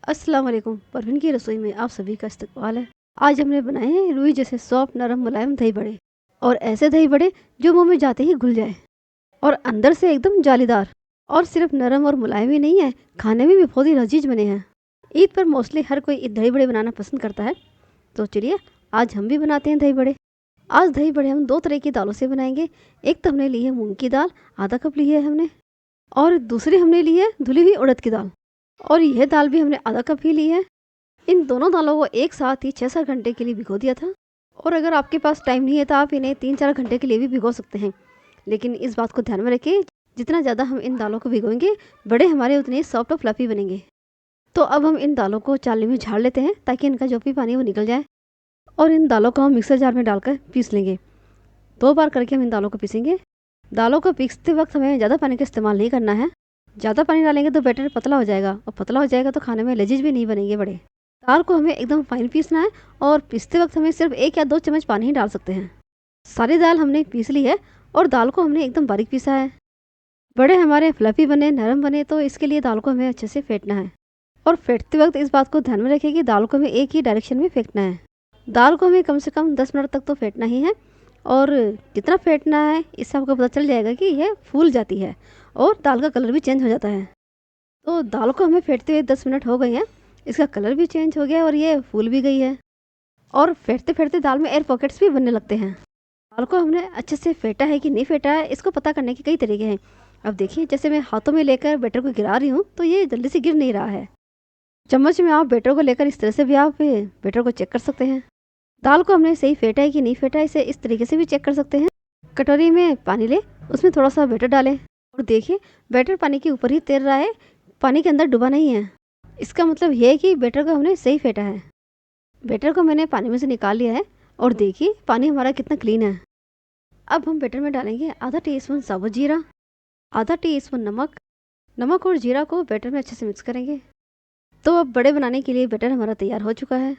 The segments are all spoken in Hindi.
अस्सलाम वालेकुम। परवीन की रसोई में आप सभी का इस्तकबाल है। आज हमने बनाए हैं रुई जैसे सॉफ्ट नरम मुलायम दही बड़े, और ऐसे दही बड़े जो मुंह में जाते ही घुल जाए और अंदर से एकदम जालीदार। और सिर्फ नरम और मुलायम ही नहीं है, खाने में भी बहुत ही लजीज बने हैं। ईद पर मोस्टली हर कोई दही बड़े बनाना पसंद करता है, तो चलिए आज हम भी बनाते हैं दही बड़े। आज दही बड़े हम दो तरह की दालों से बनाएंगे। एक तो हमने ली है मूंग की दाल, आधा कप ली है हमने, और दूसरी हमने ली है धुली हुई उड़द की दाल, और यह दाल भी हमने आधा कप ही ली है। इन दोनों दालों को एक साथ ही 6-7 घंटे के लिए भिगो दिया था। और अगर आपके पास टाइम नहीं है तो आप इन्हें 3-4 घंटे के लिए भी भिगो सकते हैं। लेकिन इस बात को ध्यान में रखें, जितना ज़्यादा हम इन दालों को भिगोएंगे बड़े हमारे उतने सॉफ्ट और फ्लफी बनेंगे। तो अब हम इन दालों को चालनी में झाड़ लेते हैं ताकि इनका जो भी पानी है वो निकल जाए। और इन दालों को हम मिक्सर जार में डालकर पीस लेंगे। 2 बार करके हम इन दालों को पीसेंगे। दालों को पीसते वक्त हमें ज़्यादा पानी का इस्तेमाल नहीं करना है। ज़्यादा पानी डालेंगे तो बैटर पतला हो जाएगा, और पतला हो जाएगा तो खाने में लजीज भी नहीं बनेंगे बड़े। दाल को हमें एकदम फाइन पीसना है, और पीसते वक्त हमें सिर्फ 1 या 2 चम्मच पानी ही डाल सकते हैं। सारी दाल हमने पीस ली है, और दाल को हमने एकदम बारीक पीसा है। बड़े हमारे फ्लफी बने, नरम बने, तो इसके लिए दाल को हमें अच्छे से फेंटना है। और फेंटते वक्त इस बात को ध्यान में रखें कि दाल को हमें एक ही डायरेक्शन में फेंटना है। दाल को हमें कम से कम 10 मिनट तक तो फेंटना ही है। और जितना फेंटना है इससे आपको पता चल जाएगा कि यह फूल जाती है और दाल का कलर भी चेंज हो जाता है। तो दाल को हमें फेंटते हुए 10 मिनट हो गए हैं। इसका कलर भी चेंज हो गया है और ये फूल भी गई है। और फेंटते फेंटते दाल में एयर पॉकेट्स भी बनने लगते हैं। दाल को हमने अच्छे से फेंटा है कि नहीं फेंटा है, इसको पता करने के कई तरीके हैं। अब देखिए, जैसे मैं हाथों में लेकर बैटर को गिरा रही हूँ तो ये जल्दी से गिर नहीं रहा है। चम्मच में आप बैटर को लेकर इस तरह से भी आप बैटर को चेक कर सकते हैं। दाल को हमने सही फेंटा है कि नहीं फेंटा है, इसे इस तरीके से भी चेक कर सकते हैं। कटोरी में पानी लें, उसमें थोड़ा सा बैटर डालें, और देखिए बैटर पानी के ऊपर ही तैर रहा है, पानी के अंदर डूबा नहीं है। इसका मतलब यह है कि बैटर को हमने सही फेंटा है। बैटर को मैंने पानी में से निकाल लिया है, और देखिए पानी हमारा कितना क्लीन है। अब हम बैटर में डालेंगे आधा टीस्पून साबुत जीरा, आधा टीस्पून नमक। नमक और जीरा को बैटर में अच्छे से मिक्स करेंगे। तो अब बड़े बनाने के लिए बैटर हमारा तैयार हो चुका है।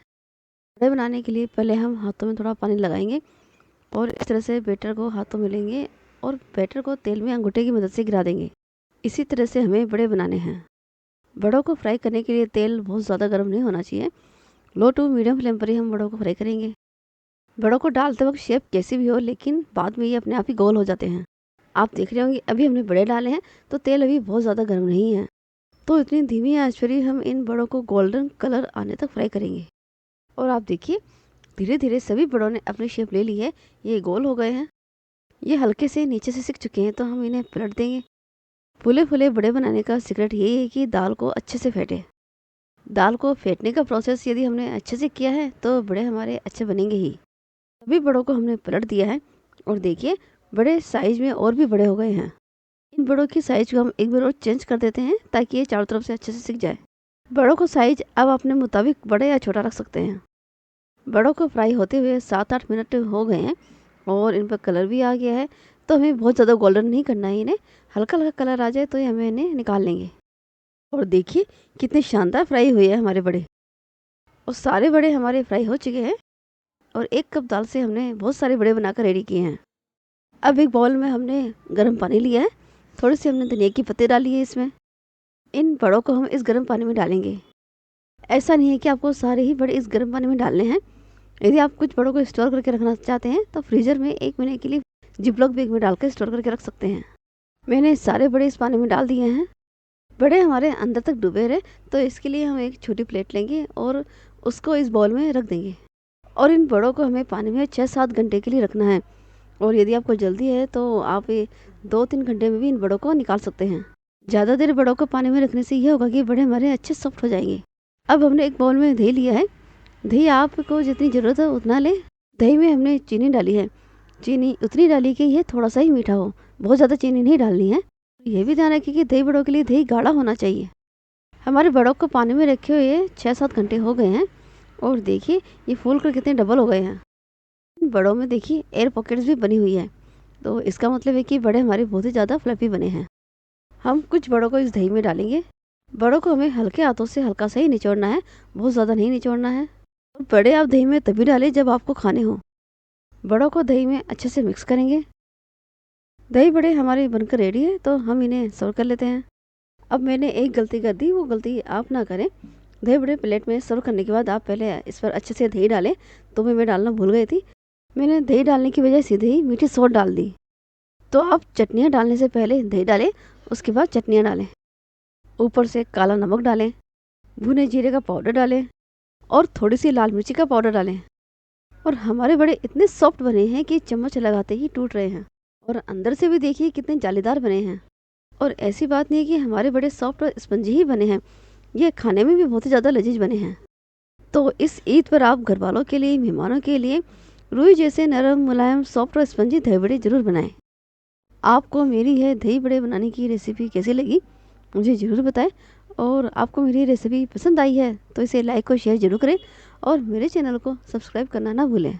बड़े बनाने के लिए पहले हम हाथों में थोड़ा पानी लगाएंगे, और इस तरह से बैटर को हाथों में लेंगे, और बैटर को तेल में अंगूठे की मदद से गिरा देंगे। इसी तरह से हमें बड़े बनाने हैं। बड़ों को फ्राई करने के लिए तेल बहुत ज़्यादा गर्म नहीं होना चाहिए। लो टू मीडियम फ्लेम पर ही हम बड़ों को फ्राई करेंगे। बड़ों को डालते वक्त शेप कैसी भी हो, लेकिन बाद में ये अपने आप ही गोल हो जाते हैं। आप देख रहे होंगे अभी हमने बड़े डाले हैं तो तेल अभी बहुत ज़्यादा गर्म नहीं है। तो इतनी धीमी आंच पर ही हम इन बड़ों को गोल्डन कलर आने तक फ्राई करेंगे। और आप देखिए धीरे धीरे सभी बड़ों ने अपनी शेप ले ली है, ये गोल हो गए हैं। ये हल्के से नीचे से सिक चुके हैं, तो हम इन्हें पलट देंगे। फूले फूले बड़े बनाने का सीक्रेट यही है कि दाल को अच्छे से फेंटे। दाल को फेंटने का प्रोसेस यदि हमने अच्छे से किया है तो बड़े हमारे अच्छे बनेंगे ही। सभी बड़ों को हमने पलट दिया है, और देखिए बड़े साइज में और भी बड़े हो गए हैं। इन बड़ों की साइज को हम एक बार और चेंज कर देते हैं ताकि ये चारों तरफ से अच्छे से सिक जाए। बड़ों को साइज अब अपने मुताबिक बड़े या छोटा रख सकते हैं। बड़ों को फ्राई होते हुए 7-8 मिनट हो गए हैं, और इन पर कलर भी आ गया है। तो हमें बहुत ज़्यादा गोल्डन नहीं करना है, इन्हें हल्का हल्का कलर आ जाए तो हमें इन्हें निकाल लेंगे। और देखिए कितने शानदार फ्राई हुए हैं हमारे बड़े। और सारे बड़े हमारे फ्राई हो चुके हैं, और 1 कप दाल से हमने बहुत सारे बड़े बनाकर रेडी किए हैं। अब एक बाउल में हमने गर्म पानी लिया है, थोड़ी सी हमने धनिया की पत्ते डाली है इसमें। इन बड़ों को हम इस गर्म पानी में डालेंगे। ऐसा नहीं है कि आपको सारे ही बड़े इस गर्म पानी में डालने हैं। यदि आप कुछ बड़ों को स्टोर करके रखना चाहते हैं तो फ्रीज़र में 1 महीने के लिए जिपलॉक बैग में डालकर स्टोर करके रख सकते हैं। मैंने सारे बड़े इस पानी में डाल दिए हैं। बड़े हमारे अंदर तक डूबे रहे, तो इसके लिए हम एक छोटी प्लेट लेंगे और उसको इस बाउल में रख देंगे। और इन बड़ों को हमें पानी में 6-7 घंटे के लिए रखना है। और यदि आपको जल्दी है तो आप 2-3 घंटे में भी इन बड़ों को निकाल सकते हैं। ज़्यादा देर बड़ों को पानी में रखने से यह होगा कि बड़े हमारे अच्छे सॉफ्ट हो जाएंगे। अब हमने एक बाउल में दही लिया है। दही आपको जितनी ज़रूरत है उतना लें। दही में हमने चीनी डाली है। चीनी उतनी डाली कि यह थोड़ा सा ही मीठा हो, बहुत ज़्यादा चीनी नहीं डालनी है। यह भी ध्यान रखिए कि दही बड़ों के लिए दही गाढ़ा होना चाहिए। हमारे बड़ों को पानी में रखे हुए 6-7 घंटे हो गए हैं, और देखिए ये फूल कर कितने डबल हो गए हैं। इन बड़ों में देखिए एयर पॉकेट्स भी बनी हुई है, तो इसका मतलब है कि बड़े हमारे बहुत ही ज़्यादा फ्लफी बने हैं। हम कुछ बड़ों को इस दही में डालेंगे। बड़ों को हमें हल्के हाथों से हल्का सा ही निचोड़ना है, बहुत ज़्यादा नहीं निचोड़ना है। और बड़े आप दही में तभी डालें जब आपको खाने हो। बड़ों को दही में अच्छे से मिक्स करेंगे। दही बड़े हमारे बनकर रेडी है, तो हम इन्हें सर्व कर लेते हैं। अब मैंने एक गलती कर दी, वो गलती आप ना करें। दही बड़े प्लेट में सर्व करने के बाद आप पहले इस पर अच्छे से दही डालें। तो मैं डालना भूल गई थी, मैंने दही डालने की बजाय सीधे ही मीठी सौंठ डाल दी। तो आप चटनियाँ डालने से पहले दही डालें, उसके बाद चटनियाँ डालें। ऊपर से काला नमक डालें, भुने जीरे का पाउडर डालें और थोड़ी सी लाल मिर्ची का पाउडर डालें। और हमारे बड़े इतने सॉफ्ट बने हैं कि चम्मच लगाते ही टूट रहे हैं। और अंदर से भी देखिए कितने जालीदार बने हैं। और ऐसी बात नहीं है कि हमारे बड़े सॉफ्ट और स्पंजी ही बने हैं, ये खाने में भी बहुत ही ज़्यादा लजीज बने हैं। तो इस ईद पर आप घर वालों के लिए, मेहमानों के लिए रुई जैसे नरम, मुलायम, सॉफ्ट और स्पंजी दही बड़े ज़रूर बनाएं। आपको मेरी यह दही बड़े बनाने की रेसिपी कैसी लगी मुझे ज़रूर बताएं। और आपको मेरी रेसिपी पसंद आई है तो इसे लाइक और शेयर ज़रूर करें और मेरे चैनल को सब्सक्राइब करना ना भूलें।